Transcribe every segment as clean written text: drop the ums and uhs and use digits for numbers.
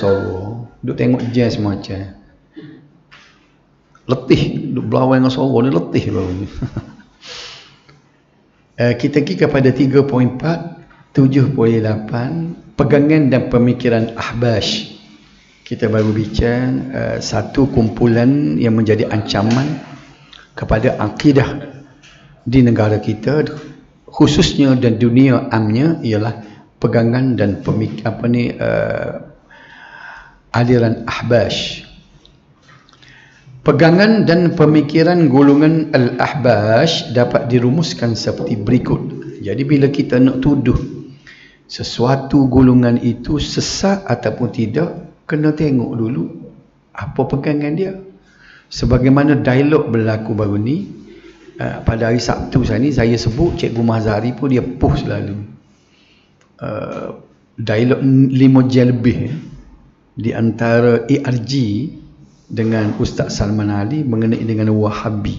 Soro, duk tengok jazz macam letih, duk berlawan dengan Soro ni letih baru ni. Kita pergi kepada 3.4, 7.8, pegangan dan pemikiran Ahbash. Kita baru bincang satu kumpulan yang menjadi ancaman kepada akidah di negara kita, khususnya dan dunia amnya, ialah pegangan dan aliran Ahbash. Pegangan dan pemikiran golongan Al-Ahbash dapat dirumuskan seperti berikut. Jadi bila kita nak tuduh sesuatu golongan itu sesat ataupun tidak, kena tengok dulu apa pegangan dia. Sebagaimana dialog berlaku baru ni, pada hari Sabtu saya sebut, Cikgu Mahzari pun dia post selalu dialog 5 jam lebih di antara ARG dengan Ustaz Salman Ali mengenai dengan Wahabi.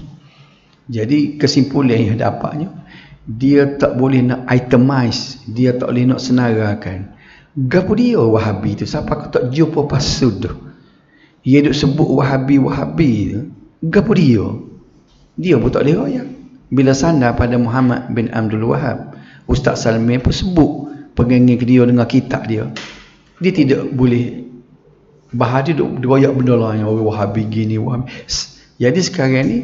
Jadi kesimpulan yang dapatnya, dia tak boleh nak itemize, dia tak boleh nak senarakan. Gapo dia Wahabi tu? Siapa aku tak jumpa pasud tu? Dia duk sebut Wahabi tu. Gapo dia? Dia pun tak boleh royak. Bila sandar pada Muhammad bin Abdul Wahab, Ustaz Salman pun sebut pegangan dia dengan kitab dia. Dia tidak boleh bahari duk royak benda lain, orang Wahabi gini, Wahabi. Jadi sekarang ni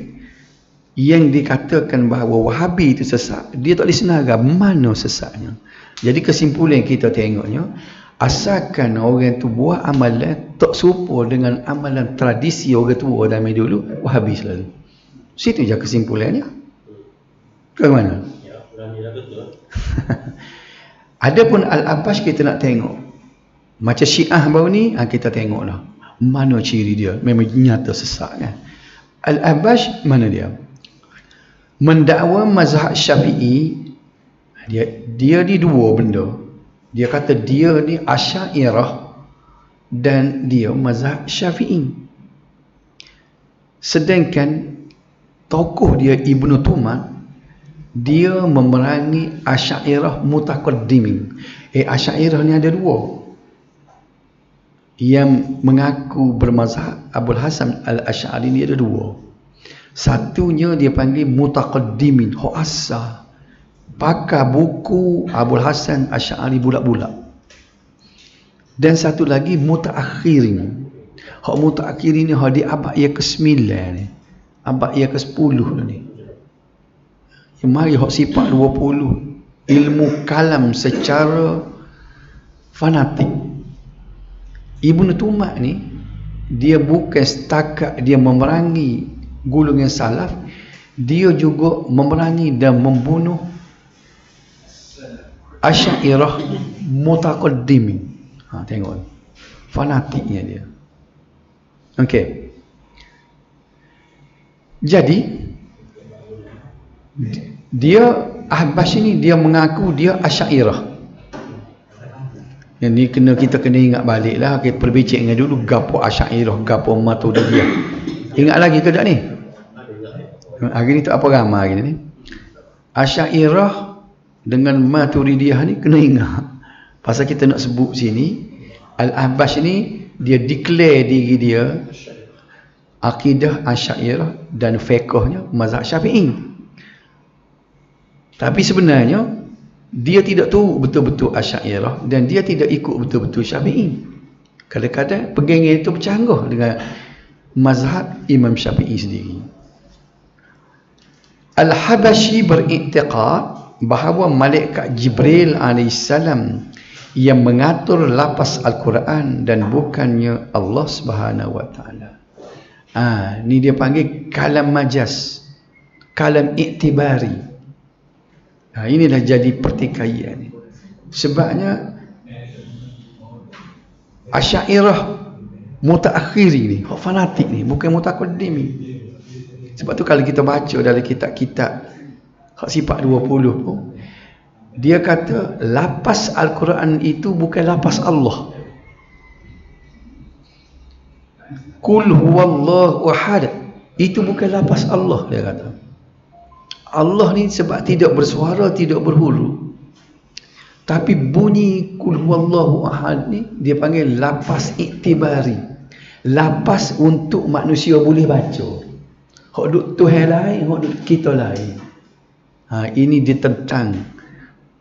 yang dikatakan bahawa Wahabi itu sesat, dia tak boleh senara mana sesatnya. Jadi kesimpulan kita tengoknya, asalkan orang tu buat amalan tak serupa dengan amalan tradisi orang tua zaman dulu, Wahabi selalu. Situ je kesimpulannya. Ke mana? Ya, betul. Adapun Al-Ahbash kita nak tengok. Macam Syiah baru ni, kita tengoklah mana ciri dia. Memang nyata sesat kan. Al-Ahbash mana dia? Mendakwa mazhab Syafi'i. Dia di dua benda. Dia kata dia ni Asy'ariyah dan dia mazhab Syafi'i. Sedangkan tokoh dia Ibnu Tuman, dia memerangi Asy'ariyah mutaqaddimin. Asy'ariyah ni ada dua. Yang mengaku bermazhab Abul Hasan Al-Asy'ari ni ada dua. Satunya dia panggil mutaqaddimin, hok asal pakai buku Abul Hasan Asy'ari bulat-bulat. Dan satu lagi mutaakhirin. Hok mutaakhirin ni hok di abad yang ke-9 ni. Abad yang ke-10 ni. Mari hok sifat 20 ilmu kalam secara fanatik. Ibnu Tuman ni, dia bukan setakat dia memerangi golongan salaf, dia juga memerangi dan membunuh Asy'ariyah mutaqaddimin. Tengok fanatiknya dia. Okey. Jadi dia Ahbash ni dia mengaku dia Asy'ariyah. Yang ni kita kena ingat balik lah. Kita perbincang dengan dulu gapo Asy'ariyah, gapo Maturidiyah. Ingat lagi ke tak ni? Hari ni tak apa ramai hari ni. Asy'ariyah dengan Maturidiyah ni kena ingat. Pasal kita nak sebut sini, Al-Ahbash ni dia declare diri dia akidah Asy'ariyah dan fiqhnya mazhab Syafi'i. Tapi sebenarnya dia tidak tahu betul-betul Asy'ariyah dan dia tidak ikut betul-betul Syafi'i. Kadang-kadang pegangan itu bercanggah dengan mazhab Imam Syafi'i sendiri. Al-Habashi beriktiqad bahawa malaikat Jibril AS yang mengatur lafaz Al-Quran dan bukannya Allah Subhanahu Wa Taala. Ni dia panggil kalam majaz, kalam iktibari. Inilah jadi pertikaian ni. Sebabnya Asy'ariyah mutaakhiri ni, fanatik ni, bukan mutaqaddim ni. Sebab tu kalau kita baca dalam kitab-kitab sifat 20 pun, dia kata lafaz Al-Quran itu bukan lafaz Allah. Qul huwallahu ahad, itu bukan lafaz Allah, dia kata. Allah ni sebab tidak bersuara, tidak berhuruf. Tapi bunyi kul huwallahu ahad ni dia panggil lapas iktibari. Lapas untuk manusia boleh baca. Hak duk Tuhan lain, hak duk kita lain. Ini ditentang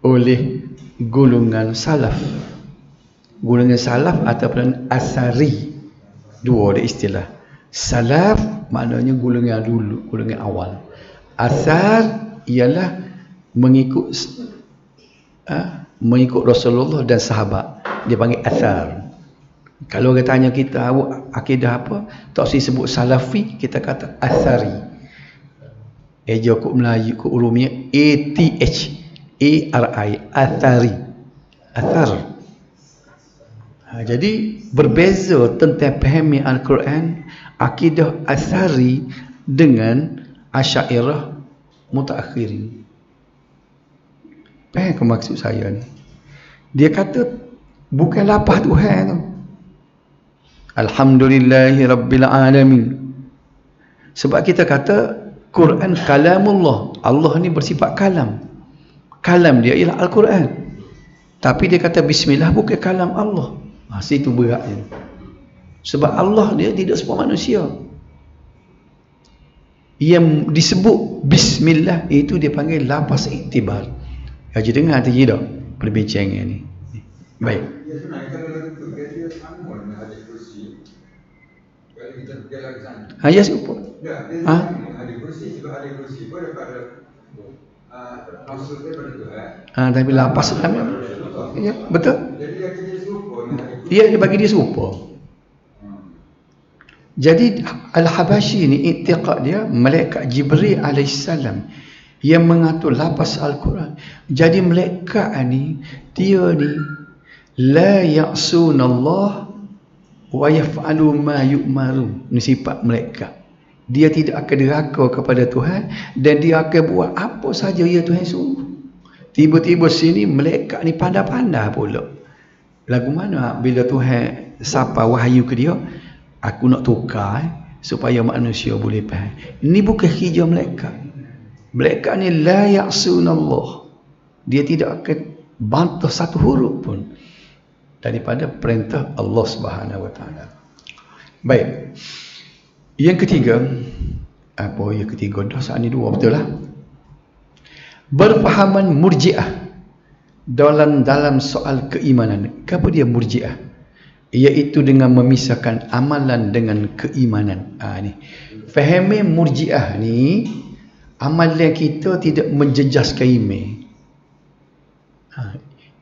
oleh golongan salaf. Golongan salaf ataupun asari. Dua ada istilah. Salaf maknanya golongan dulu, golongan awal. Asar ialah mengikut Rasulullah dan sahabat. Dia panggil asar. Kalau orang tanya kita awak akidah apa, tak usah sebut salafi, kita kata asari. Eja kod Melayu kod ulumnya ATHARI, asari. Asar. Jadi berbeza tentang pahami Al-Quran akidah asari dengan Asy'ariyah mutaakhirin. Faham ke maksud saya ni? Dia kata bukan lapah Tuhan tu. Alhamdulillahi Rabbil Alamin. Sebab kita kata Quran kalamullah. Allah ni bersifat kalam. Kalam dia ialah Al-Quran. Tapi dia kata bismillah bukan kalam Allah. Situ beratnya. Sebab Allah dia tidak seperti manusia. Yang disebut bismillah itu dia panggil lapas iktibar. Haji dengar tadi tak perbincangan ni. Baik. Ya sebenarnya kalau lagu tu dia sama dengan hadis kursi. Kalau kita berjalan ke sana. Ya serupa. Ya, dia sama hadis kursi juga hadis kursi pun daripada maksudnya pada Tuhan. Tapi lapas kami. Ya, betul. Jadi dia jadi serupa dengan hadis kursi. Ya, dia bagi dia serupa. Jadi Al-Habashi ni i'tiqad dia malaikat Jibril alaihissalam yang mengatur lapas Al-Quran. Jadi malaikat ni dia ni la ya'sunallah wa yaf'alu ma yu'maru. Ni sifat malaikat. Dia tidak akan deraka kepada Tuhan dan dia akan buat apa saja ya Tuhan suruh. Tiba-tiba sini malaikat ni pandai-pandai pula. Lagu mana bila Tuhan sapa wahyu ke dia, aku nak tukar supaya manusia boleh faham. Ini bukan kerja malaikat. Malaikat ni la ya'sunallah. Dia tidak akan bantah satu huruf pun daripada perintah Allah Subhanahu wa taala. Baik. Yang ketiga, apa yang ketiga dah saat ni dua betul lah. Berfahaman Murji'ah dalam soal keimanan. Apa dia Murji'ah? Iaitu dengan memisahkan amalan dengan keimanan. Ni. Fahami Murji'ah ni, amalan kita tidak menjejaskan iman.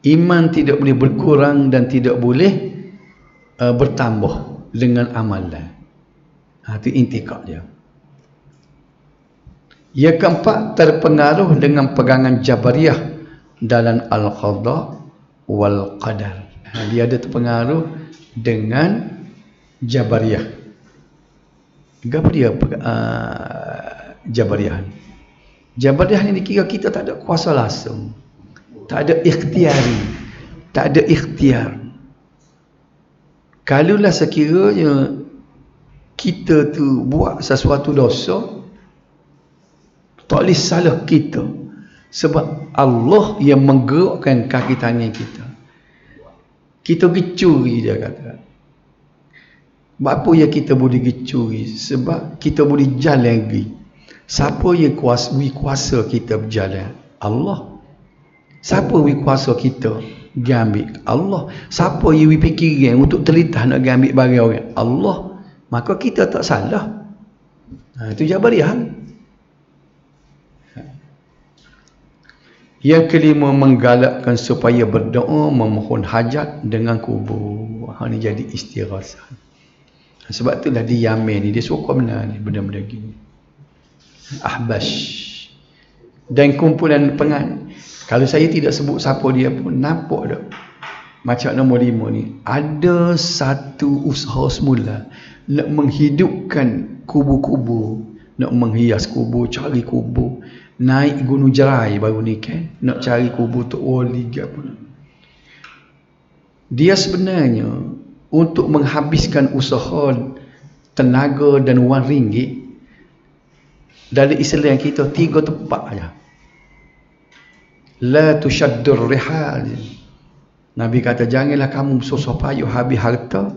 Iman tidak boleh berkurang dan tidak boleh bertambah dengan amalan. Itu intikad dia. Yang keempat, terpengaruh dengan pegangan Jabariyah dalam Al-Qadha wal Qadar. Dia ada terpengaruh dengan Jabariyah. Apa dia Jabariyah ni? Jabariyah ni dikira kita tak ada kuasa langsung. Tak ada ikhtiari. Tak ada ikhtiar. Kalaulah sekiranya kita tu buat sesuatu dosa, tak boleh salah kita. Sebab Allah yang menggerakkan kaki tangan kita. Kita gecuri dia kata. Apa yang kita boleh gecuri? Sebab kita boleh jalan lagi. Siapa yang kuasa kita berjalan? Allah. Siapa yang kuasa kita ambil? Allah. Siapa yang fikiran untuk terlintas nak ambil barang orang? Allah. Maka kita tak salah. Itu Jabariyah. Yang kelima, menggalakkan supaya berdoa memohon hajat dengan kubur. Ini jadi istighatsah. Sebab itulah di Yamen ni dia suka benar ni benda-benda gini. Ahbash dan kumpulan pengan. Kalau saya tidak sebut siapa dia pun nampak tak. Macam nombor 5 ni ada satu usaha semula nak menghidupkan kubur-kubur, nak menghias kubur, cari kubur. Naik Gunung Jerai baru ni kan, nak cari kubur Tok Wali ke apa. Dia sebenarnya untuk menghabiskan usaha, tenaga dan wang ringgit. Dari Islam kita 3 tempat aja. La tushaddur rihal. Nabi kata janganlah kamu susah payah habis harta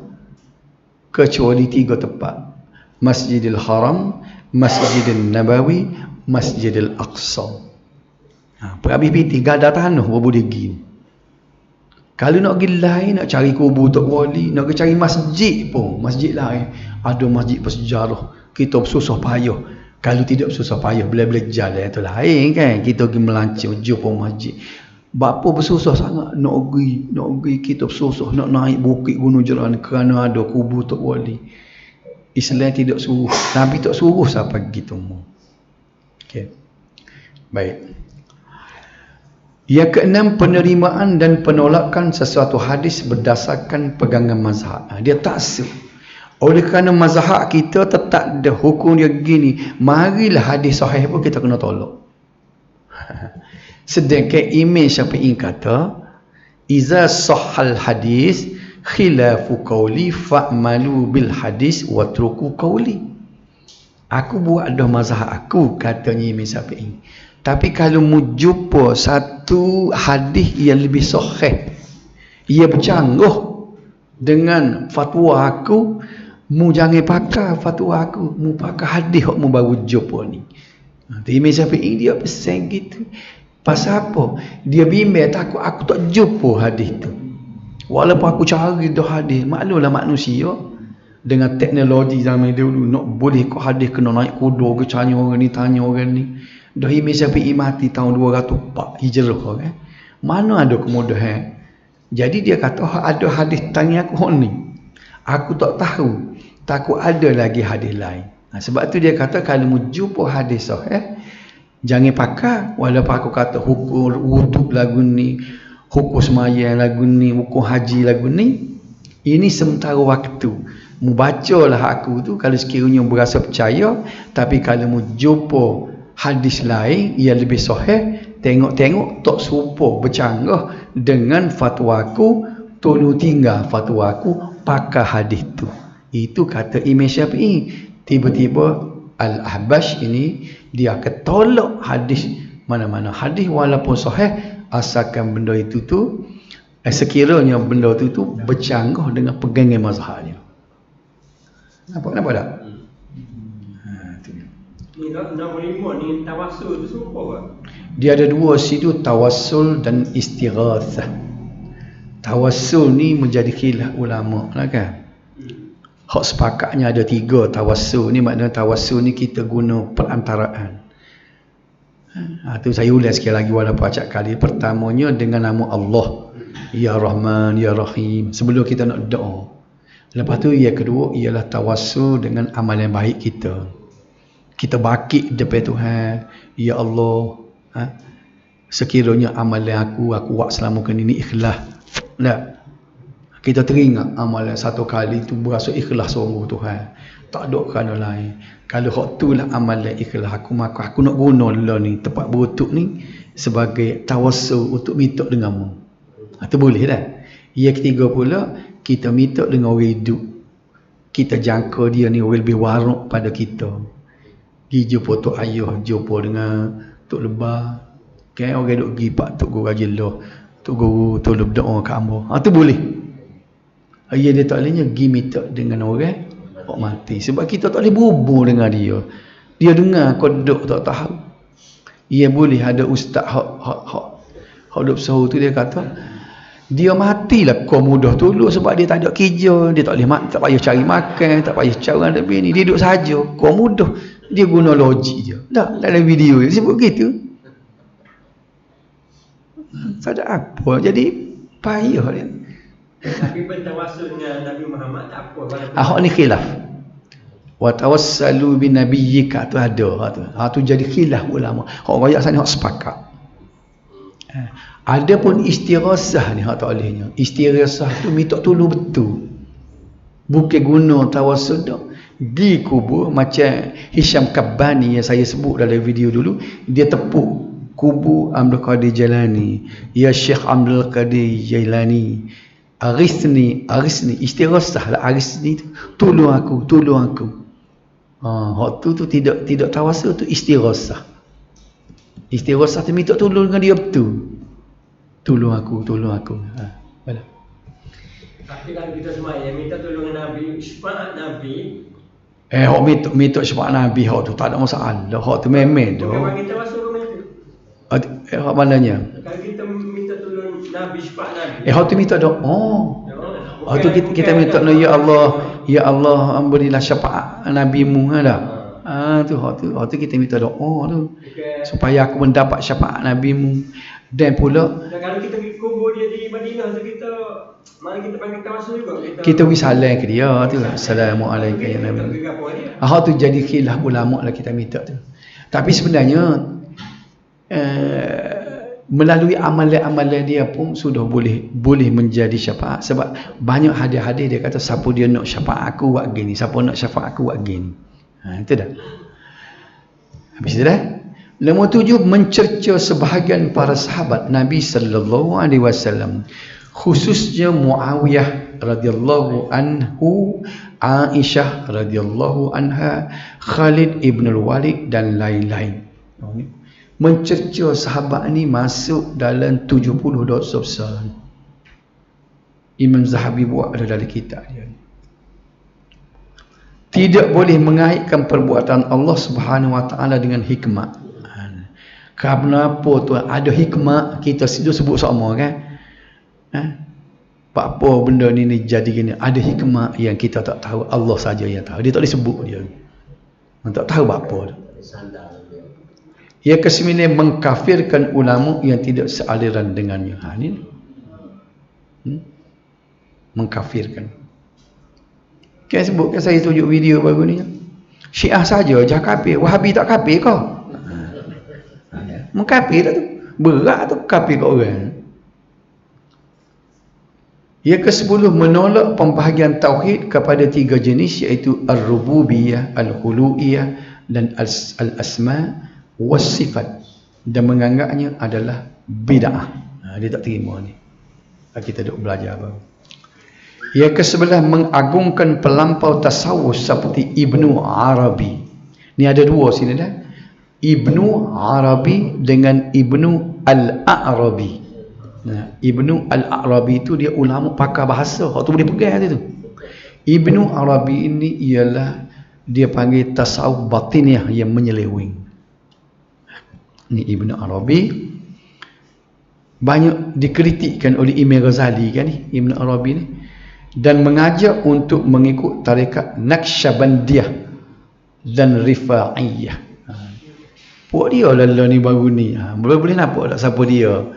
kecuali 3 tempat. Masjidil Haram, Masjidil Nabawi, Masjidil Aqsa. Habis piti gada tanah boleh pergi. Kalau nak pergi lain, nak cari kubur Tok Wali, nak cari masjid pun, masjid lain, ada masjid bersejarah, kita bersusah payah. Kalau tidak bersusah payah, bila-bila jalan itu lain kan, kita pergi melancong jumpa masjid. Bapa bersusah sangat nak pergi kita bersusah nak naik bukit Gunung Jeran kerana ada kubur Tok Wali. Islam tidak suruh, Nabi tak suruh siapa pergi temu. Okey. Baik. Yang keenam, penerimaan dan penolakan sesuatu hadis berdasarkan pegangan mazhab. Dia tak sah. Oleh kerana mazhab kita tetap ada hukum dia gini, marilah hadis sahih pun kita kena tolak. Sedangkan Imam Syafi'i kata, iza sahhal hadis khilafu qawli fa'malu bil hadis wa truku qawli. Aku buat dah mazhab aku, katanya Imam Syafi'i. Tapi kalau mu jumpa satu hadis yang lebih sahih, ia bercanggah dengan fatwa aku, mu jangan pakai fatwa aku, mu pakai hadis yang mu baru jumpa ni. Imam Syafi'i dia pesan gitu. Pasal apa? Dia bimbang takut aku tak jumpa hadis tu. Walaupun aku cari dah hadis, maklumlah manusia dengan teknologi zaman dulu nak boleh kau hadis kena naik kuda ke tanya orang ni, tanya orang ni. Dah Imam Syafi'i mati tahun 204 Hijrah kan. Mana ada kemudahan. Jadi dia kata ada hadis tanya aku ni. Aku tak tahu. Takut ada lagi hadis lain. Sebab tu dia kata kalau mu jumpa hadis sahih, jangan pakai walaupun aku kata hukum wuduk lagu ni, hukum sembahyang lagu ni, hukum haji lagu ni. Ini sementara waktu. Mu bacalah aku tu kalau sekiranya berasa percaya, tapi kalau mu jumpa hadis lain yang lebih sahih, tengok-tengok tak serupa bercanggah dengan fatwa aku, tolong tinggal fatwa aku, pakai hadis tu. Itu kata Imam Syafi'i. Tiba-tiba Al-Ahbash ini dia akan tolak hadis mana-mana hadis walaupun sahih, asalkan benda itu tu sekiranya benda itu tu bercanggah dengan pegangan mazhabnya. Nampak tak? Ni nombor 5 ni tawassul tu serupa ke? Dia ada dua situ, tawassul dan istighatsah. Tawassul ni menjadi khilaf ulama lah kan. Hak sepakatnya ada 3 tawassul ni, maknanya tawassul ni kita guna perantaraan. Tu saya ulang sekali lagi walaupun acak kali. Pertamanya dengan nama Allah, Ya Rahman, Ya Rahim, sebelum kita nak doa. Lepas tu yang kedua ialah tawassul dengan amalan baik kita. Kita bakit depan Tuhan, Ya Allah, sekiranya amalan aku buat selama ini ikhlas. Tak? Kita teringat amalan satu kali tu berasa ikhlas sungguh Tuhan. Tak ada kerana lain. Kalau hak tu lah amalan ikhlas aku, maka aku nak guna lah ni tempat berlutut ni sebagai tawassul untuk minta denganmu. Itu boleh dah. Yang ketiga pula, kita minta dengan orang hidup. Kita jangka dia ni orang lebih waruk pada kita. Pergi jumpa Tok Ayah, jumpa dengan Tok Lebah. Kan orang duk pergi Pak Tok Guru Rajilah, Tok Guru tolong doa kat hamba. Itu boleh. Ia dia tak bolehnya pergi minta dengan orang mati. Sebab kita tak boleh berhubung dengan dia. Dia dengar kodok tak tahu. Ia boleh ada ustaz hak duk sahur tu, dia kata dia matilah kau mudah tolong sebab dia tak ada kerja, dia tak boleh tak payah cari makan, tak payah cari orang lebih ni, dia duduk saja. Kau mudah, dia guna logik je. Tak dalam video dia sebut gitu. Tak ada apa. Jadi payah dia. Tapi bertawassul dengan Nabi Muhammad tak apa. Hak ni khilaf. Wa tawassalu bi nabiyyika tu ada. Tu jadi khilaf ulama. Hak royak sana hak sepakat. Ada pun istighasah ni hak tak bolehnya. Istighasah tu minta tolong betul. Bukan guna tawassul dak. Di kubur macam Hisham Kabbani yang saya sebut dalam video dulu, dia tepuk kubur Abdul Qadir Jailani. Ya Syekh Abdul Qadir Jailani, Arisni, istighasah lah Arisni tu. Tolong aku. Hak tu tidak tawassul tu istighasah. Istighasah tu minta tolong dengan dia betul. Tolong aku. Baiklah. Tapi kalau kita semaya minta tolong Nabi, syafaat Nabi, Hok minta syafaat Nabi, hok tu tak ada masalah. Hok tu memang tu. bukan bagi kita masuk rumah itu. Hok mananya? Kalau kita minta tolong Nabi, syafaat Nabi. Hok tu minta doa. Oh tu kita minta ya Allah berilah syafaat Nabi-Mu dah. Hok tu kita minta doa tu. Supaya aku mendapat syafaat Nabi-Mu. Dan pula kalau kita kubur dia di Madinah tu mari kita panggil tawasul juga. Kita beri salam ke dia tu. Assalamualaikum ya Nabi. Hak tu jadi khilaf ulama lah kita minta tu. Tapi sebenarnya melalui amalan-amalan dia pun sudah boleh menjadi syafaat. Sebab banyak hadis-hadis dia kata siapa dia nak syafaat aku buat gini, siapa nak syafaat aku buat gini. Itu dah. Habis itu dah. Nombor 7, mencerca sebahagian para sahabat Nabi sallallahu alaihi wasallam, khususnya Muawiyah radhiyallahu anhu, Aisyah radhiyallahu anha, Khalid ibn al-Walid dan lain-lain. Mencerca sahabat ni masuk dalam 70 dosa besar. Imam Zahabi buat ada dalam kitab dia. Tidak boleh mengaitkan perbuatan Allah Subhanahu wa taala dengan hikmah. Kerana apa tu? Ada hikmah, kita sebut sama kan? Apa benda ni jadi gini? Ada hikmah yang kita tak tahu, Allah saja yang tahu. Dia tak boleh sebut dia. Tak tahu apa tu. Yang ke-9, mengkafirkan ulama yang tidak sealiran dengannya. Ni mengkafirkan. Kan sebut kan saya tunjuk video baru ni. Syiah saja jah kafir, Wahabi tak kafir ke? Mengkafir tak tu? Berat tu kafir kat orang. Yang ke-10, menolak pembahagian tauhid kepada 3 jenis, iaitu ar-rububiyah, al-uluhiyah dan al-asma was-sifat, dan menganggapnya adalah bid'ah. Dia tak terima ni. Kita duk belajar baru. Yang ke-11, mengagungkan pelampau tasawuf seperti Ibnu Arabi. Ni ada 2 sini dah. Ibnu Arabi dengan Ibnu Al-A'rabi. Ibnu Al-A'rabi itu dia ulama pakar bahasa. Hak tu boleh pegang tu. Ibnu Arabi ini ialah dia panggil tasawuf batiniah yang menyeleweng. Ni Ibnu Arabi banyak dikritikkan oleh Imam Ghazali kan ni, Ibnu Arabi ni, dan mengajak untuk mengikut tarekat Naqsyabandiyah dan Rifa'iyah. Puak dia lah ni baru ni. Boleh nampak tak siapa dia?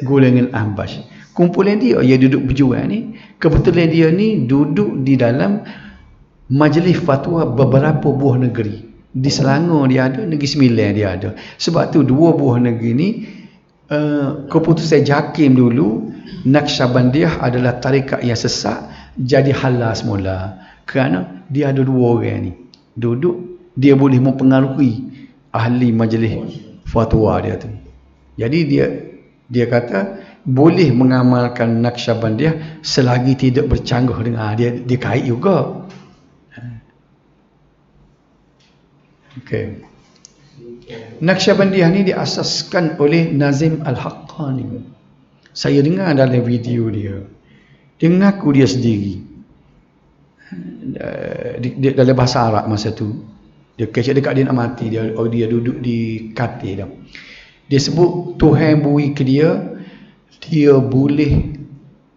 Golongan Ahbash. Kumpulan dia duduk berjuang ni. Kebetulan dia ni duduk di dalam majlis fatwa beberapa buah negeri. Di Selangor dia ada, Negeri Sembilan dia ada. Sebab tu 2 buah negeri ni keputusan JAKIM dulu, Naqsyabandiyah adalah tarekat yang sesat, jadi halal semula. Kerana dia ada 2 orang ni duduk, dia boleh mempengaruhi ahli majlis fatwa dia tu. Jadi dia kata boleh mengamalkan Naqsyabandiyah selagi tidak bercanggah dengan dia kait juga. Okey. Naqsyabandiyah ni diasaskan oleh Nazim Al-Haqqani. Saya dengar dalam video dia. Dia mengaku dia sendiri. Dalam bahasa Arab masa tu. Dia kecek dekat dia nak mati, dia duduk di katil dah. Dia sebut Tuhan beri ke dia boleh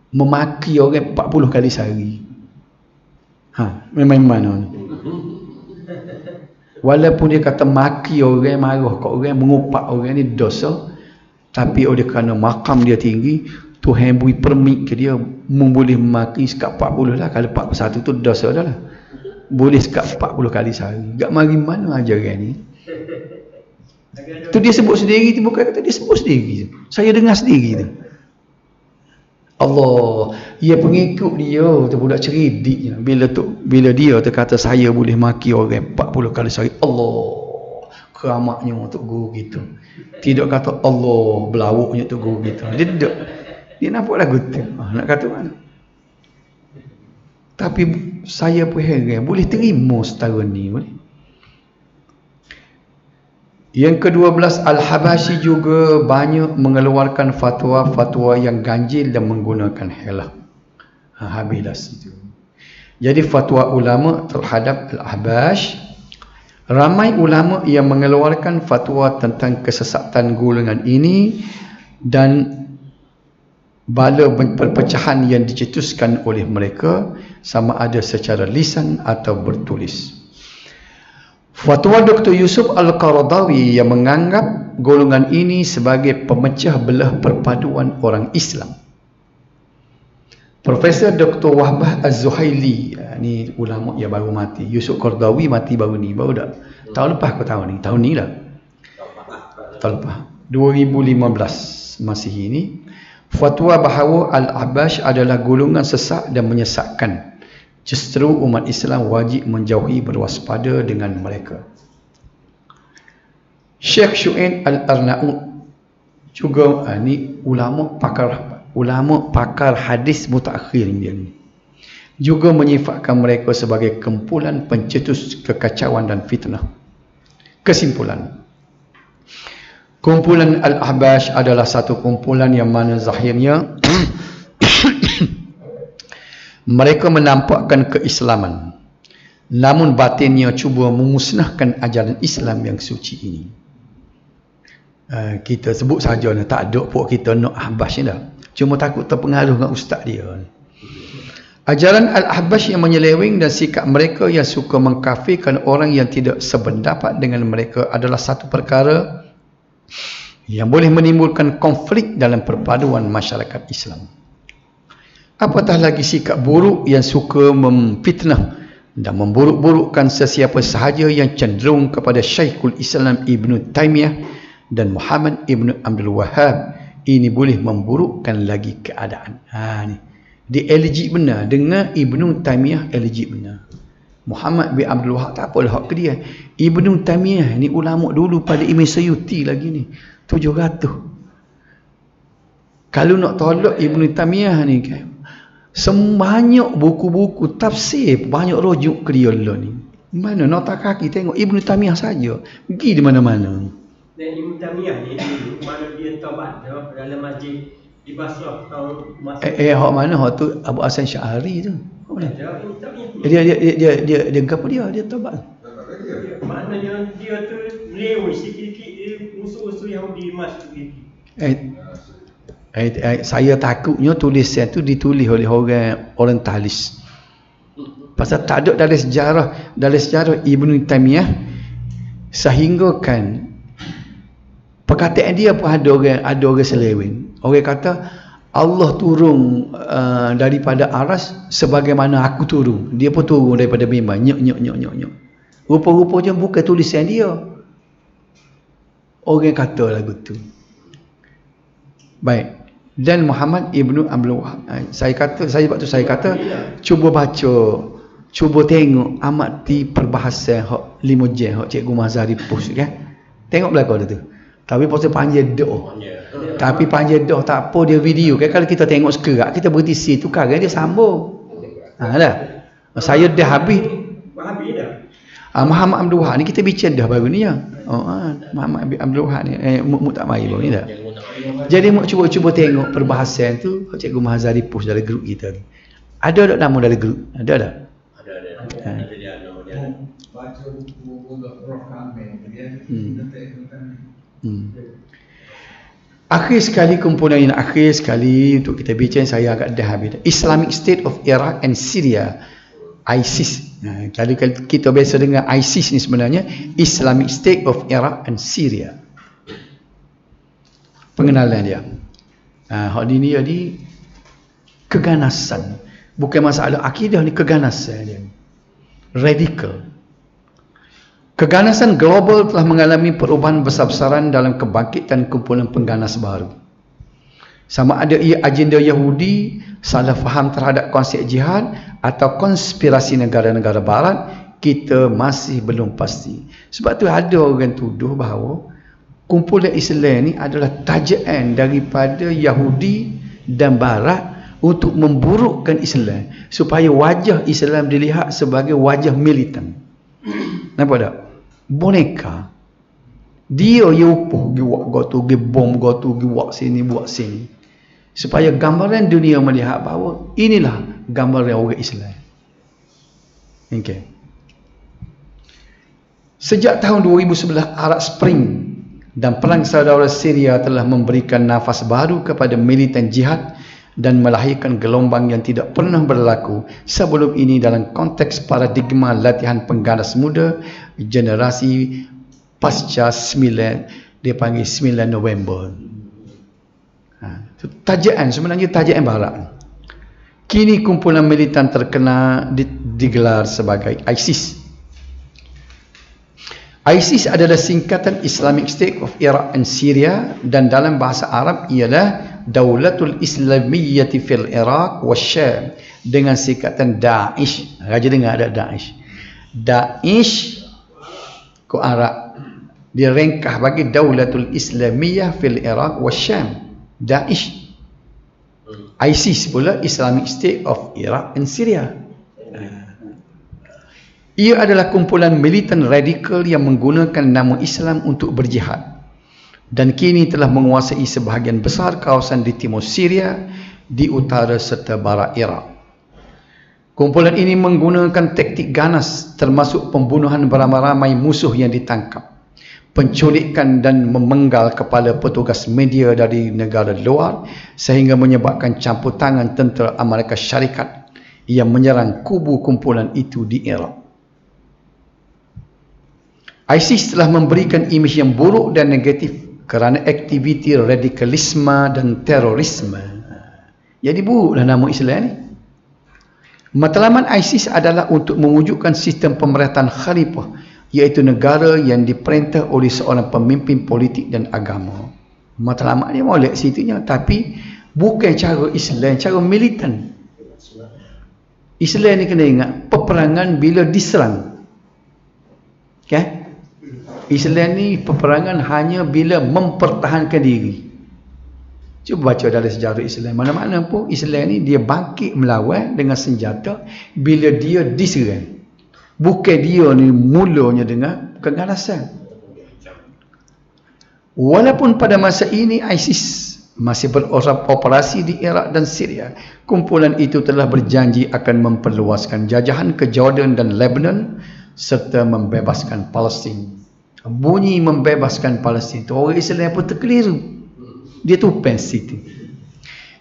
memaki orang 40 kali sehari. Memang mana ni? Walaupun dia kata maki orang, marah kat orang, mengupak orang ni dosa, tapi oleh kerana makam dia tinggi, Tuhan beri permit ke dia boleh memaki sekat 40 lah. Kalau 41 tu dosa dah lah. Boleh sekat 40 kali sehari. Gak mari mana ajaran ni? Tu dia sebut sendiri tu, bukan kata dia sebut sendiri. Saya dengar sendiri tu. Allah, ia pengikut dia tu budak cerdik. Bila dia tu kata saya boleh maki orang 40 kali sehari. Allah, keramatnya untuk guru gitu. Tidak kata Allah belawuknya untuk guru gitu. Dia nampak lagu tu. Nak kata mana? Tapi saya pun heran, boleh terima setara ni boleh. Yang ke-12, Al-Habashi juga banyak mengeluarkan fatwa-fatwa yang ganjil dan menggunakan helah. Habislah situ. Jadi fatwa ulama terhadap Al-Habash, ramai ulama yang mengeluarkan fatwa tentang kesesatan golongan ini dan bala perpecahan yang dicetuskan oleh mereka, sama ada secara lisan atau bertulis. Fatwa Dr. Yusuf Al-Qaradawi yang menganggap golongan ini sebagai pemecah belah perpaduan orang Islam. Profesor Dr. Wahbah Az-Zuhaili, ni ulama yang baru mati. Yusuf Qaradawi mati baru ni, baru dah. Tahun lepas aku tahu ni, tahun ni lah. Tahun lepas. 2015 masih ini. Fatwa bahawa Al-Habash adalah golongan sesat dan menyesatkan. Justru umat Islam wajib menjauhi, berwaspada dengan mereka. Syekh Syu'aib Al-Arnaud juga ni ulama pakar hadis mutakhir dia ni, juga menyifatkan mereka sebagai kumpulan pencetus kekacauan dan fitnah. Kesimpulan, kumpulan Al-Ahbash adalah satu kumpulan yang mana zahirnya mereka menampakkan keislaman, namun batinnya cuba memusnahkan ajaran Islam yang suci ini. Kita sebut saja ni, tak ada pun kita nak Ahbash ni dah. Cuma takut terpengaruh dengan ustaz dia. Ajaran Al-Ahbash yang menyeleweng dan sikap mereka yang suka mengkafirkan orang yang tidak sependapat dengan mereka adalah satu perkara yang boleh menimbulkan konflik dalam perpaduan masyarakat Islam. Apatah lagi sikap buruk yang suka memfitnah dan memburuk-burukkan sesiapa sahaja yang cenderung kepada Syekhul Islam Ibn Taymiyah dan Muhammad Ibn Abdul Wahhab. Ini boleh memburukkan lagi keadaan. Ni. Dia elegik benar. Dengar Ibn Taymiyah elegik benar. Muhammad bin Abdul Wahhab tak apalah hak ke dia. Ibn Taymiyah ni ulama dulu pada Imam Suyuti lagi ni. 700. Kalau nak tolak Ibn Taymiyah ni kan, sebanyak buku-buku tafsir, banyak rujuk ke dia lah ni. Mana nota kaki tengok Ibn Taymiyah saja. Pergi di mana-mana. Dan Ibn Taymiyah ni dulu mana dia taubat dalam masjid di Basrah tahun masa hak mana hak tu Abu Hasan Sy'ari tu. Dia apa dia taubat. Mana dia tu lewat sikit-sikit dia musuh-musuh Yahudi masuk gitu. Saya takutnya tulisan tu ditulis oleh orang talis. Pasal tak ada dalam sejarah Ibn Taymiyah, sehingga kan perkataan dia pun ada orang seleweng. Orang kata Allah turun daripada aras sebagaimana aku turun. Dia pun turun daripada mimbar. Nyok. Rupa-rupanya bukan tulisan dia. Orang kata lagu tu. Baik. Dan Muhammad Ibn Abdul Wahhab. Saya kata cuba baca, cuba tengok amati perbahasan hak 5 jam hak Cikgu Mazhari post kan. Tengok belakang tu. Tapi pasal panjang dah. Tapi panjang dah tak apa, dia video kan. Kalau kita tengok sekerak, kita berhenti situ kan dia sambung. Dah. Saya dah habis dah. Muhammad Abdul Wahhab ni kita bincang dah baru ni ya. Muhammad Abdul Wahhab ni mu tak mai baru ni dah. Jadi mu cuba tengok perbahasan tu Cikgu Mazhari post dalam grup kita ni. Ada tak nama dalam grup? Ada tak? Ada. Baca buku Prof Kamil dia. Akhir sekali kumpulan ini, akhir sekali untuk kita bincang, saya agak dah habis. Islamic State of Iraq and Syria, ISIS. Kalau kita biasa dengar ISIS ni sebenarnya Islamic State of Iraq and Syria. Pengenalan dia. Hak ni jadi keganasan. Bukan masalah akidah ni, keganasan dia. Radikal. Keganasan global telah mengalami perubahan besar-besaran dalam kebangkitan kumpulan pengganas baru. Sama ada ia agenda Yahudi, salah faham terhadap konsep jihad atau konspirasi negara-negara barat, kita masih belum pasti. Sebab tu ada orang tuduh bahawa kumpulan Islam ni adalah tajaan daripada Yahudi dan barat untuk memburukkan Islam supaya wajah Islam dilihat sebagai wajah militan. Nampak tak? Boneka. Dia upuh gi buat gotu, gi bom gotu, gi buat sini. Supaya gambaran dunia melihat bahawa inilah gambaran orang Islam. Okay. Sejak tahun 2011 Arab Spring dan perang saudara Syria telah memberikan nafas baru kepada militan jihad dan melahirkan gelombang yang tidak pernah berlaku sebelum ini dalam konteks paradigma latihan pengganas muda generasi pasca 9, dia panggil 9 November. Tajaan sebenarnya tajaan barat. Kini kumpulan militan terkenal digelar sebagai ISIS. ISIS adalah singkatan Islamic State of Iraq and Syria dan dalam bahasa Arab ialah Daulatul Islamiyyati fil Iraq wa Syam dengan singkatan Daesh. Raja dengar ada Daesh. Daesh ko Arab dia ringkah bagi Daulatul Islamiyyah fil Iraq wa Syam. Daesh. ISIS pula Islamic State of Iraq and Syria. Ia adalah kumpulan militan radikal yang menggunakan nama Islam untuk berjihad dan kini telah menguasai sebahagian besar kawasan di timur Syria, di utara serta barat Iraq. Kumpulan ini menggunakan taktik ganas termasuk pembunuhan beramai-ramai musuh yang ditangkap, penculikan dan memenggal kepala petugas media dari negara luar sehingga menyebabkan campur tangan tentera Amerika Syarikat yang menyerang kubu kumpulan itu di Iraq. ISIS telah memberikan imej yang buruk dan negatif kerana aktiviti radikalisme dan terorisme. Jadi buruklah nama Islam ni. Matlamat ISIS adalah untuk mewujudkan sistem pemerintahan khalifah, iaitu negara yang diperintah oleh seorang pemimpin politik dan agama. Matlamat dia molek situnya, tapi bukan cara Islam, cara militan. Islam ni kena ingat, peperangan bila diserang. Okay? Islam ni peperangan hanya bila mempertahankan diri. Cuba baca dalam sejarah Islam, mana-mana pun Islam ni dia bangkit melawan dengan senjata bila dia diserang. Bukan dia ni mulanya dengan keganasan. Walaupun pada masa ini ISIS masih beroperasi di Iraq dan Syria, kumpulan itu telah berjanji akan memperluaskan jajahan ke Jordan dan Lebanon serta membebaskan Palestin. Bunyi membebaskan Palestin itu orang Islam pun terkeliru. Dia tupai situ.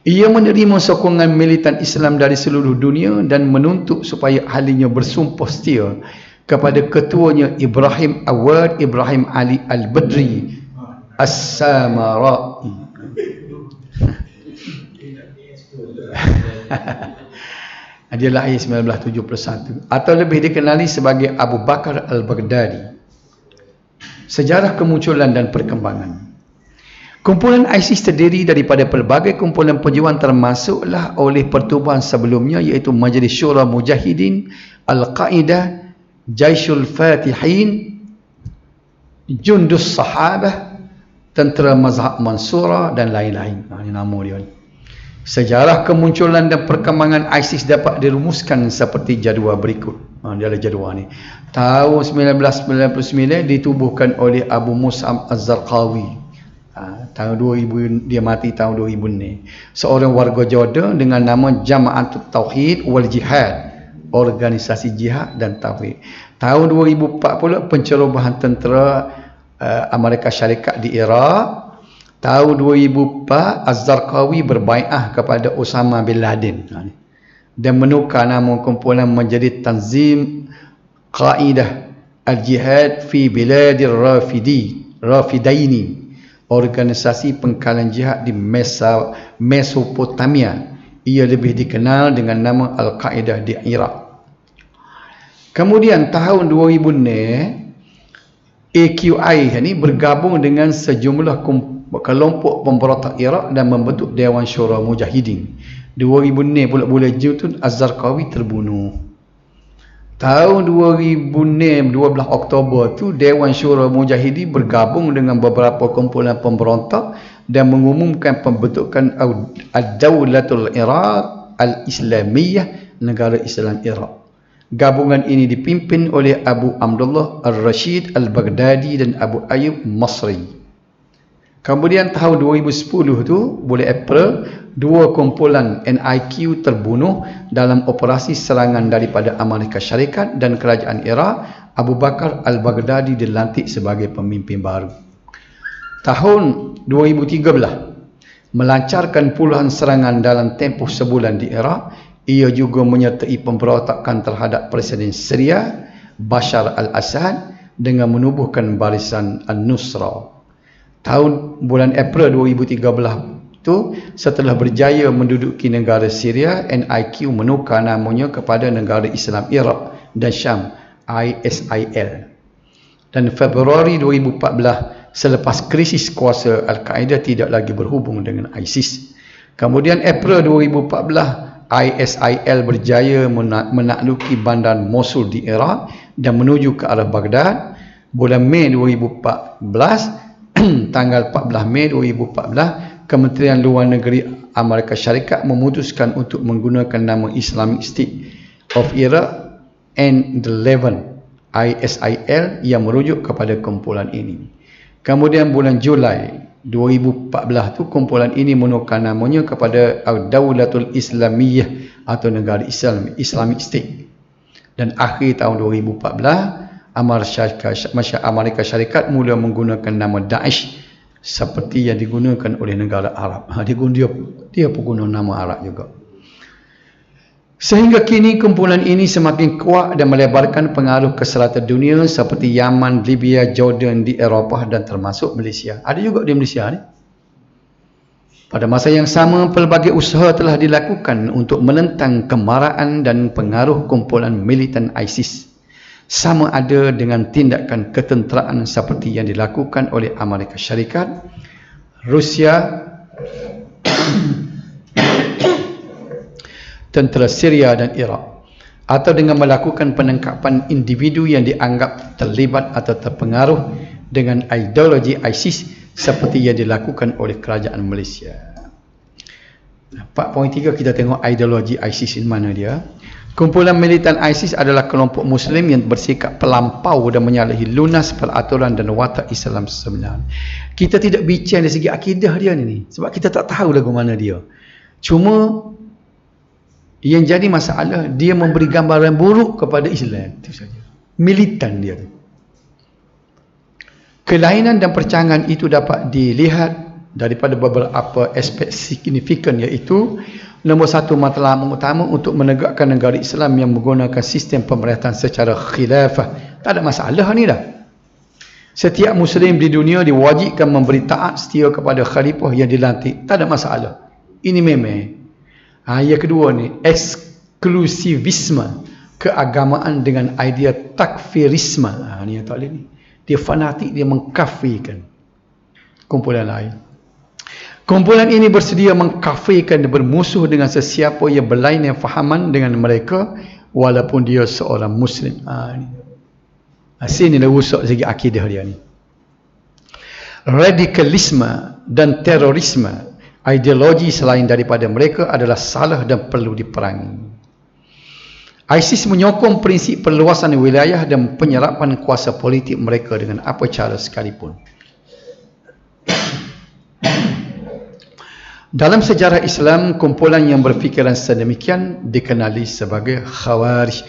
Ia menerima sokongan militan Islam dari seluruh dunia dan menuntut supaya ahlinya bersumpah setia kepada ketuanya Ibrahim Awad Ibrahim Ali Al-Badri As-Samarai. Dia lahir 1971 atau lebih dikenali sebagai Abu Bakar Al-Baghdadi. Sejarah kemunculan dan perkembangan. Kumpulan ISIS terdiri daripada pelbagai kumpulan pejuang termasuklah oleh pertubuhan sebelumnya iaitu Majlis Syura Mujahidin, Al-Qaeda, Jaishul Fatihin, Jundus Sahabah, Tentera Mazhab Mansura dan lain-lain. Ini nama dia. Sejarah kemunculan dan perkembangan ISIS dapat dirumuskan seperti jadual berikut. Dia ada jadual ni. Tahun 1999 ditubuhkan oleh Abu Mus'ab Az-Zarqawi. Tahun 2000 dia mati tahun 2000 ni. Seorang warga Jordan dengan nama Jama'atut Tauhid wal Jihad, organisasi jihad dan tauhid. Tahun 2004 pula pencerobohan tentera Amerika Syarikat di Iraq. Tahun 2004 Az-Zarqawi berbai'ah kepada Osama bin Laden dan menukar nama kumpulan menjadi Tanzim Qa'idah Al-Jihad fi Biladir Rafidaini, organisasi pengkalan jihad di Mesopotamia. Ia lebih dikenal dengan nama Al-Qaeda di Iraq. Kemudian tahun 2000 AQI ini bergabung dengan sejumlah kelompok pemberontak Iraq dan membentuk Dewan Syura Mujahidin. 2000 ni bulan Jun tu Az-Zarqawi terbunuh. Tahun 2006 12 Oktober tu Dewan Syura Mujahidin bergabung dengan beberapa kumpulan pemberontak dan mengumumkan pembentukan Ad-Daulatul Iraq Al-Islamiyah, negara Islam Iraq. Gabungan ini dipimpin oleh Abu Abdullah Al-Rashid Al-Baghdadi dan Abu Ayyub Masri. Kemudian tahun 2010 tu, bulan April, dua kumpulan NIQ terbunuh dalam operasi serangan daripada Amerika Syarikat dan kerajaan Iraq. Abu Bakar Al-Baghdadi dilantik sebagai pemimpin baru. Tahun 2013, melancarkan puluhan serangan dalam tempoh sebulan di Iraq. Ia juga menyertai pemberontakan terhadap Presiden Syria Bashar al-Assad dengan menubuhkan barisan Al-Nusra. Tahun bulan April 2013 itu, setelah berjaya menduduki negara Syria, NIQ menukar namanya kepada Negara Islam Iraq dan Syam, ISIL. Dan Februari 2014, selepas krisis kuasa, Al-Qaeda tidak lagi berhubung dengan ISIS. Kemudian April 2014, ISIL berjaya menakluki bandar Mosul di Iraq dan menuju ke arah Baghdad. Bulan Mei 2014, tanggal 14 Mei 2014, Kementerian Luar Negeri Amerika Syarikat memutuskan untuk menggunakan nama Islamic State of Iraq and the Levant, ISIL, yang merujuk kepada kumpulan ini. Kemudian bulan Julai 2014 tu, kumpulan ini menukar namanya kepada Daulatul Islamiyah atau Negara Islam, Islamic State. Dan akhir tahun 2014, Amerika Syarikat mula menggunakan nama Daesh seperti yang digunakan oleh negara Arab. Dia pun guna nama Arab juga. Sehingga kini kumpulan ini semakin kuat dan melebarkan pengaruh ke selatan dunia seperti Yaman, Libya, Jordan di Eropah dan termasuk Malaysia. Ada juga di Malaysia ni. Pada masa yang sama, pelbagai usaha telah dilakukan untuk menentang kemarahan dan pengaruh kumpulan militan ISIS. Sama ada dengan tindakan ketenteraan seperti yang dilakukan oleh Amerika Syarikat, Rusia, tentera Syria dan Iraq, atau dengan melakukan penangkapan individu yang dianggap terlibat atau terpengaruh dengan ideologi ISIS seperti yang dilakukan oleh kerajaan Malaysia. 4.3 kita tengok ideologi ISIS di mana dia. Kumpulan militan ISIS adalah kelompok Muslim yang bersikap pelampau dan menyalahi lunas peraturan dan watak Islam sebenarnya. Kita tidak bincang dari segi akidah dia ni, sebab kita tak tahu lagu mana dia. Cuma yang jadi masalah, dia memberi gambaran buruk kepada Islam. Itu saja. Militan dia. Kelainan dan percangan itu dapat dilihat daripada beberapa aspek signifikan, iaitu nombor satu, matlamat utama untuk menegakkan negara Islam yang menggunakan sistem pemerintahan secara khilafah. Tak ada masalah ni dah. Setiap Muslim di dunia diwajibkan memberi taat setia kepada khalifah yang dilantik. Tak ada masalah. Ini memang. Yang kedua ni, eksklusivisme keagamaan dengan idea takfirisme. Ni yang tak boleh ni. Dia fanatik, dia mengkafirkan kumpulan lain. Kumpulan ini bersedia mengkafirkan dan bermusuh dengan sesiapa yang berlainan fahaman dengan mereka walaupun dia seorang Muslim. Sini dah rusak segi akidah dia ni. Radikalisme dan terorisme, ideologi selain daripada mereka adalah salah dan perlu diperangi. ISIS menyokong prinsip perluasan wilayah dan penyerapan kuasa politik mereka dengan apa cara sekalipun. Dalam sejarah Islam, kumpulan yang berfikiran sedemikian dikenali sebagai Khawarij.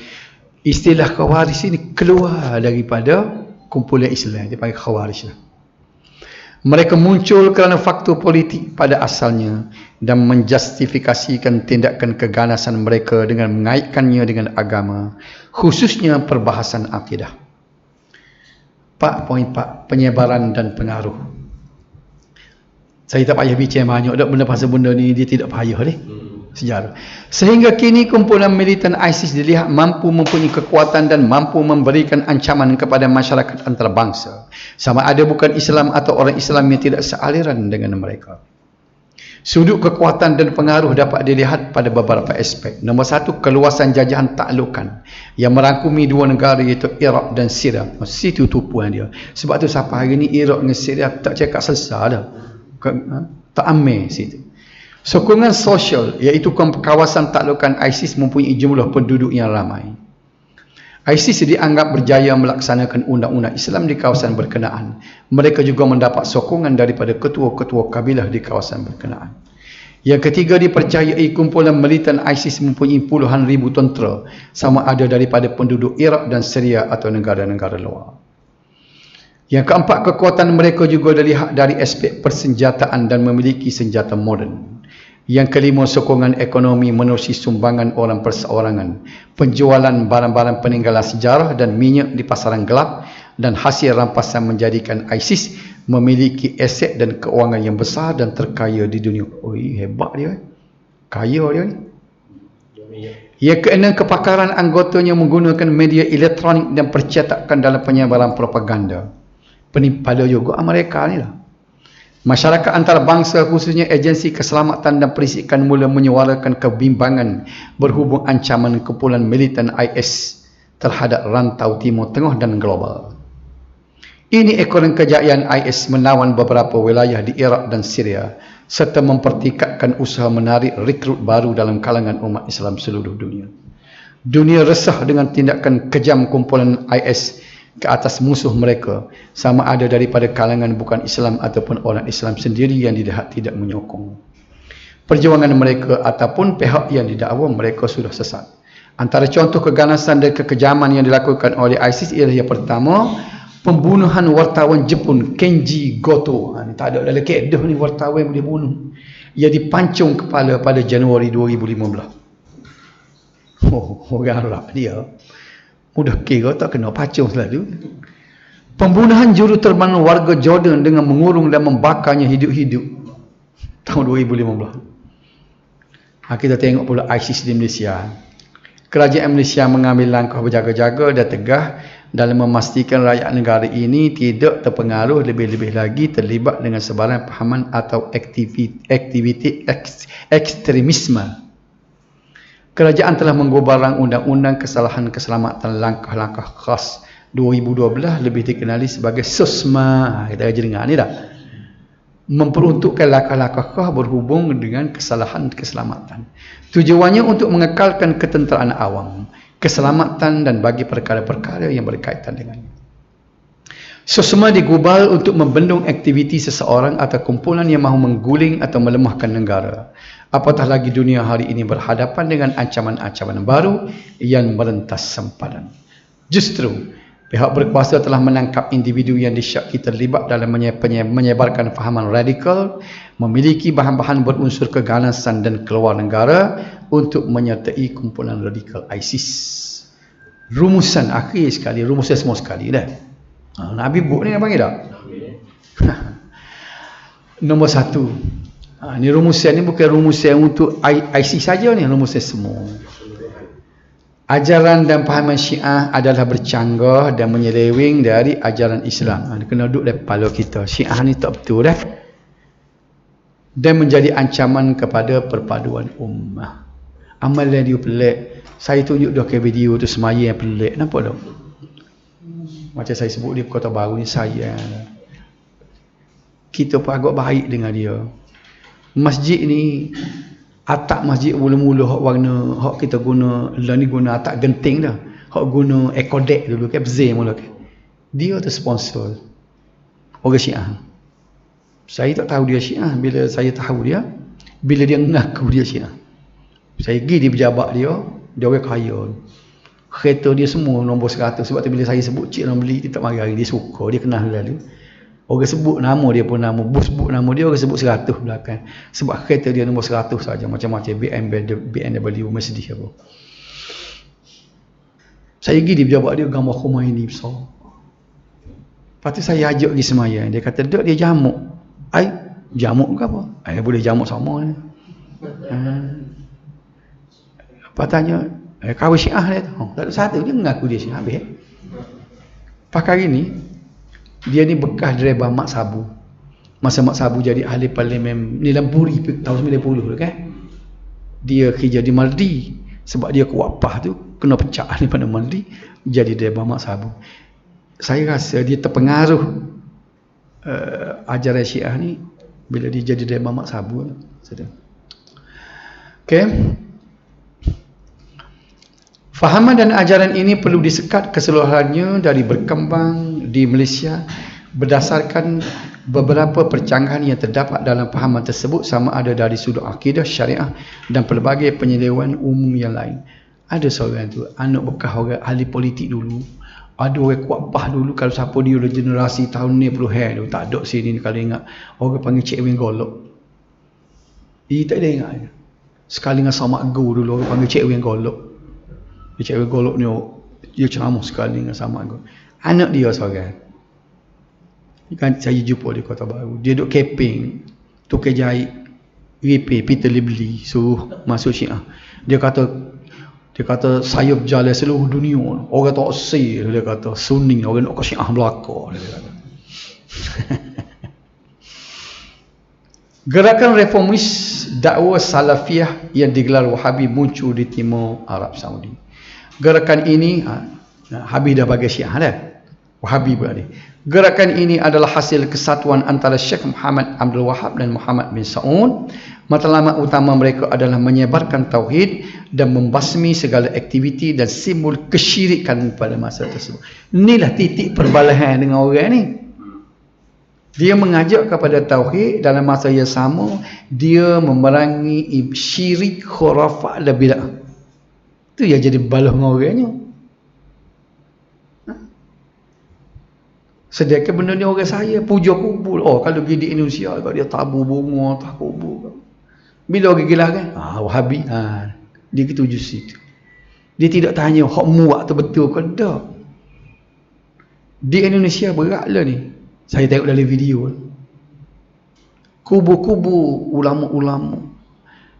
Istilah Khawarij ini keluar daripada kumpulan Islam, dipanggil Khawarij lah. Mereka muncul kerana faktor politik pada asalnya dan menjustifikasikan tindakan keganasan mereka dengan mengaitkannya dengan agama, khususnya perbahasan akidah. 4.4 Penyebaran dan pengaruh. Saya tak payah bincang banyak dak benda pasal benda ni, dia tidak payah ni. Sejarah. Sehingga kini kumpulan militan ISIS dilihat mampu mempunyai kekuatan dan mampu memberikan ancaman kepada masyarakat antarabangsa, sama ada bukan Islam atau orang Islam yang tidak sealiran dengan mereka. Sudut kekuatan dan pengaruh dapat dilihat pada beberapa aspek. Nombor satu, keluasan jajahan taklukan yang merangkumi dua negara iaitu Iraq dan Syria. Situ tupuan dia. Sebab tu sampai hari ni Iraq dengan Syria tak cakap selesai dah. Tak ambil situ. Sokongan sosial, iaitu kawasan taklukan ISIS mempunyai jumlah penduduk yang ramai. ISIS dianggap berjaya melaksanakan undang-undang Islam di kawasan berkenaan. Mereka juga mendapat sokongan daripada ketua-ketua kabilah di kawasan berkenaan. Yang ketiga, dipercayai kumpulan militan ISIS mempunyai puluhan ribu tentera, sama ada daripada penduduk Iraq dan Syria atau negara-negara luar. Yang keempat, kekuatan mereka juga dilihat dari aspek persenjataan dan memiliki senjata moden. Yang kelima, sokongan ekonomi menerusi sumbangan orang perseorangan, penjualan barang-barang peninggalan sejarah dan minyak di pasaran gelap, dan hasil rampasan menjadikan ISIS memiliki aset dan keuangan yang besar dan terkaya di dunia. Oh, hebat dia. Kaya dia ni. Yang keenam, kepakaran anggotanya menggunakan media elektronik dan percetakan dalam penyebaran propaganda. Penipada juga mereka ni lah. Masyarakat antarabangsa khususnya agensi keselamatan dan perisikan mula menyuarakan kebimbangan berhubung ancaman kumpulan militan IS terhadap rantau Timur Tengah dan global. Ini ekoran kejayaan IS menawan beberapa wilayah di Iraq dan Syria serta mempertingkatkan usaha menarik rekrut baru dalam kalangan umat Islam seluruh dunia. Dunia resah dengan tindakan kejam kumpulan IS ke atas musuh mereka, sama ada daripada kalangan bukan Islam ataupun orang Islam sendiri yang dilihat tidak menyokong perjuangan mereka ataupun pihak yang didakwa mereka sudah sesat. Antara contoh keganasan dan kekejaman yang dilakukan oleh ISIS ialah yang pertama, pembunuhan wartawan Jepun Kenji Goto. Ni tak ada dalam kedah ni wartawan yang boleh bunuh. Ia dipancung kepala pada Januari 2015. Orang Arab dia mudah kira tak kena pacung selalu. Pembunuhan juruterbang warga Jordan dengan mengurung dan membakarnya hidup-hidup tahun 2015. Kita tengok pula ISIS di Malaysia. Kerajaan Malaysia mengambil langkah berjaga-jaga dan tegah dalam memastikan rakyat negara ini tidak terpengaruh, lebih-lebih lagi terlibat dengan sebarang pahaman atau aktiviti ekstremisme. Kerajaan telah menggubal rang undang-undang kesalahan keselamatan langkah-langkah khas 2012 lebih dikenali sebagai SOSMA. Kita aja dengar ni dah. Memperuntukkan langkah-langkah khas berhubung dengan kesalahan keselamatan. Tujuannya untuk mengekalkan ketenteraan awam, keselamatan dan bagi perkara-perkara yang berkaitan dengannya. SOSMA digubal untuk membendung aktiviti seseorang atau kumpulan yang mahu mengguling atau melemahkan negara. Apatah lagi dunia hari ini berhadapan dengan ancaman-ancaman baru yang merentas sempadan. Justru, pihak berkuasa telah menangkap individu yang disyaki terlibat dalam menyebarkan fahaman radikal, memiliki bahan-bahan berunsur keganasan dan keluar negara untuk menyertai kumpulan radikal ISIS. Rumusan akhir sekali, rumusan semua sekali dah. Nabi Buk ni nak panggil tak? Nombor satu. Ni rumusan ni bukan rumusan untuk ISIS saja ni, rumusan semua. Ajaran dan pahaman Syiah adalah bercanggah dan menyeleweng dari ajaran Islam. Kena duduk dalam kepala kita. Syiah ni tak betul dah. Dan menjadi ancaman kepada perpaduan ummah. Amalan dia pelik. Saya tunjuk dah ke video tu semaya yang pelik. Nampak tak? Macam saya sebut dia Kota Baru ni, saya. Kita pun agak baik dengan dia. Masjid ni, atap masjid mula-mula hak warna, hak kita guna, lah ni guna atap genting dah. Hak guna ekodek dulu kan, Bzee mula kan. Dia tu sponsor orang Syiah. Saya tak tahu dia Syiah. Bila saya tahu dia, bila dia mengaku dia Syiah, saya pergi di pejabat dia orang kaya. Kereta dia semua nombor 100. Sebab tu bila saya sebut cik nak beli, dia tak marah, dia suka, dia kenal lalu. Orang sebut nama dia pun nama, bos sebut nama dia, orang sebut 100 belakang. Sebab kereta dia nombor 100 saja, macam-macam BMW, Mercedes apa. Saya pergi di pejabat dia, gambar rumah ini besar. Lepas tu saya ajak pergi semayang. Dia kata, dek dia jamuk. Jamuk ke apa? Boleh jamuk sama ni. Lepas tanya, kau Syiah dia tu? Tak ada satu, dia mengaku dia Syiah. Habis. Pakai ini, dia ni bekas driver Mak Sabu. Masa Mak Sabu jadi ahli parlimen Nilampuri tahun 90 tu kan. Dia kerja di Maldi. Sebab dia ke Wapah tu kena pecah daripada Maldi, jadi driver Mak Sabu. Saya rasa dia terpengaruh ajaran Syiah ni bila dia jadi driver Mak Sabu. Okey. Fahaman dan ajaran ini perlu disekat keseluruhannya dari berkembang di Malaysia berdasarkan beberapa percanggahan yang terdapat dalam fahaman tersebut, sama ada dari sudut akidah, syariah dan pelbagai penyelewengan umum yang lain. Ada seorang tu, anak bekas orang ahli politik dulu, ada orang kuat bah dulu, kalau siapa dia udah generasi tahun ni perlu hair tu, tak ada sini kalau ingat orang panggil Cik Win Golok. Tak ada ingat. Sekali dengan Sama Go dulu orang panggil Cik Win Golok. Cik Win Golok ni dia ceramah sekali dengan Sama Go. Anak dia seorang, kan saya jumpa di Kota Baru, dia duduk camping tukar jahit repair Peter Libli suruh masuk Syiah. Dia kata saya berjalan seluruh dunia, orang tak say, dia kata Sunni, orang nak ke Syiah belakang, dia kata. Gerakan reformis dakwah salafiyah yang digelar Wahabi muncul di timur Arab Saudi. Gerakan ini Habib dah bagi Syiah dah, Wahabi berada. Gerakan ini adalah hasil kesatuan antara Syekh Muhammad Abdul Wahab dan Muhammad bin Saud. Matlamat utama mereka adalah menyebarkan tauhid dan membasmi segala aktiviti dan simbol kesyirikan pada masa tersebut. Inilah titik perbalahan dengan orang ni. Dia mengajak kepada tauhid, dalam masa yang sama dia memerangi syirik, khurafat dan bid'ah. Itu yang jadi balah dengan orangnya. Sedangkan benda ni orang saya puja kubur. Kalau pergi di Indonesia kalau dia tabur bunga tak kubur. Bila orang gila kan? Wahabi. Dia ketuju situ. Dia tidak tanya hak muak tu betul ke tak. Di Indonesia beratlah ni. Saya tengok dalam video. Kubur-kubur ulama-ulama.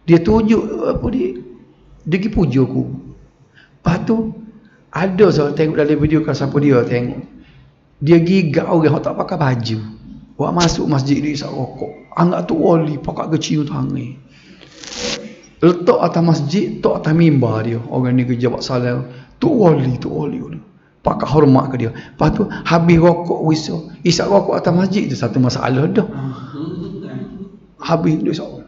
Dia tunjuk apa dia? Dia pergi puja kubur. Lepas tu ada saya tengok dalam video kan siapa dia tengok. Dia gigak orang yang tak pakai baju. Buat masuk masjid dia isap rokok. Anggap tu wali pakai kecil tangan. Letak atas masjid, letak atas mimbar dia. Orang ni kerja buat salam. Tu wali. Pakai hormat ke dia. Lepas tu habis rokok wisau. Isap rokok atas masjid tu satu masalah dah. Habis dia isap.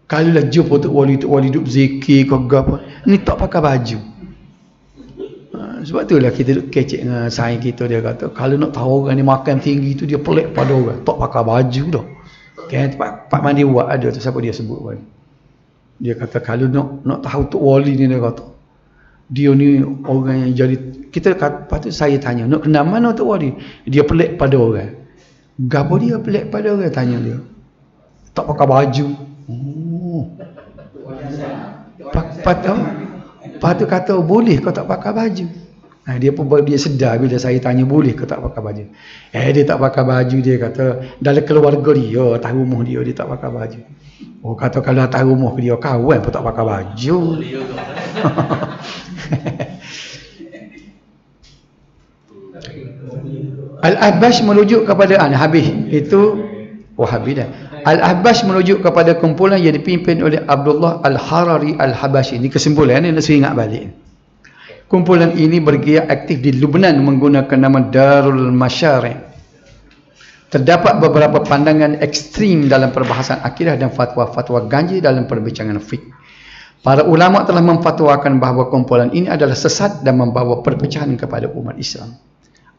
Kalau lah jumpa tu wali duduk zikir ke apa. Ni tak pakai baju. Sebab itulah kita duduk kecek dengan saing kita. Dia kata kalau nak tahu orang ni makan tinggi tu dia pelik pada orang, tak pakai baju dah. Pak Mandi buat ada tu, siapa dia sebut kan? Dia kata kalau nak tahu Tok Wali ni, dia kata dia ni orang yang jadi kita kata. Lepas tu saya tanya nak kenal mana Tok Wali, dia pelik pada orang. Gapo dia pelik pada orang, tanya dia, tak pakai baju. Lepas tu kata boleh kau tak pakai baju. Dia sedar bila saya tanya boleh ke tak pakai baju. Dia tak pakai baju, dia kata dalam keluarga dia, atas rumah dia tak pakai baju. Kata kalau atas rumah dia kawan pun tak pakai baju. Al-Ahbash merujuk kepada habis itu Wahabi dah. Al-Ahbash merujuk kepada kumpulan yang dipimpin oleh Abdullah Al-Harari Al-Habashi. Ini kesimpulan ni, nak ingat balik. Kumpulan ini bergerak aktif di Lebanon menggunakan nama Darul Masyari'. Terdapat beberapa pandangan ekstrim dalam perbahasan akidah dan fatwa-fatwa ganjil dalam perbincangan fiqh. Para ulama telah memfatwakan bahawa kumpulan ini adalah sesat dan membawa perpecahan kepada umat Islam.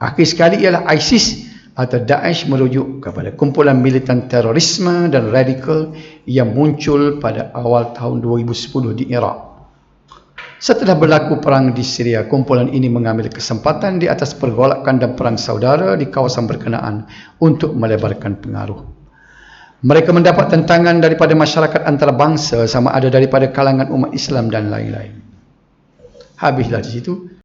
Akhir sekali ialah ISIS atau Daesh merujuk kepada kumpulan militan terorisme dan radikal yang muncul pada awal tahun 2010 di Iraq. Setelah berlaku perang di Syria, kumpulan ini mengambil kesempatan di atas pergolakan dan perang saudara di kawasan berkenaan untuk melebarkan pengaruh. Mereka mendapat tentangan daripada masyarakat antarabangsa, sama ada daripada kalangan umat Islam dan lain-lain. Habislah di situ.